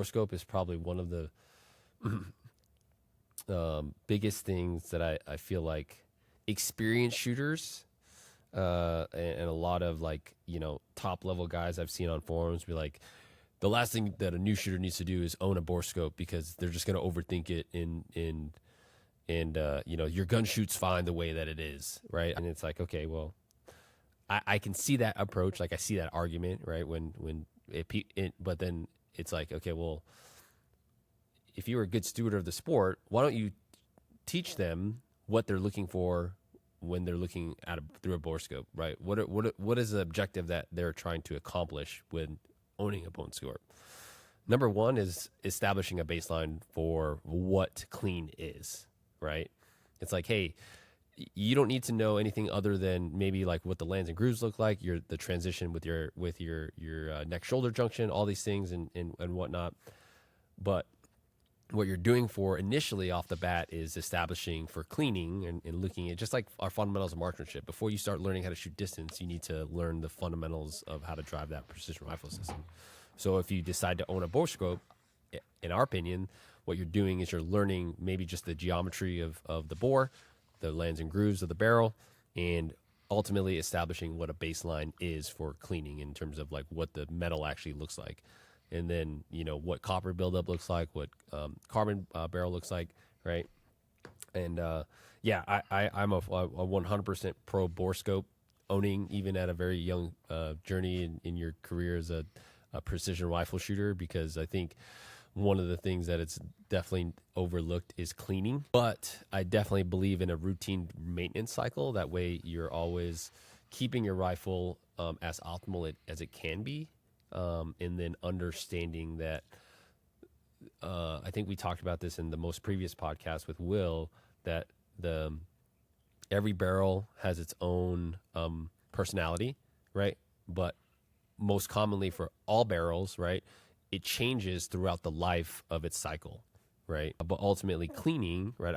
Borescope is probably one of the biggest things that I feel like experienced shooters and a lot of like, top level guys I've seen on forums be like, the last thing that a new shooter needs to do is own a Borescope because they're just going to overthink it and your gun shoots fine the way that it is, right? And it's like, okay, well, I can see that approach, like I see that argument, right? But then it's like, okay, well, if you're a good steward of the sport, why don't you teach them what they're looking for when they're looking at through a Borescope, right? What is the objective that they're trying to accomplish when owning a Borescope? Number one is establishing a baseline for what clean is, right? It's like, hey, you don't need to know anything other than maybe like what the lands and grooves look like, the transition with your neck shoulder junction, all these things and whatnot. But what you're doing for initially off the bat is establishing for cleaning and looking at just like our fundamentals of marksmanship. Before you start learning how to shoot distance, you need to learn the fundamentals of how to drive that precision rifle system. So if you decide to own a Borescope, in our opinion, what you're doing is you're learning maybe just the geometry of the bore, the lands and grooves of the barrel, and ultimately establishing what a baseline is for cleaning in terms of like what the metal actually looks like. And then, what copper buildup looks like, what carbon barrel looks like, right? And I'm a 100% pro Borescope owning, even at a very young journey in your career as a precision rifle shooter, because I think one of the things that it's definitely overlooked is cleaning. But I definitely believe in a routine maintenance cycle. That way you're always keeping your rifle as optimal as it can be. And then understanding that, I think we talked about this in the most previous podcast with Will, that every barrel has its own personality, right? But most commonly for all barrels, right, it changes throughout the life of its cycle, right? But ultimately cleaning, right,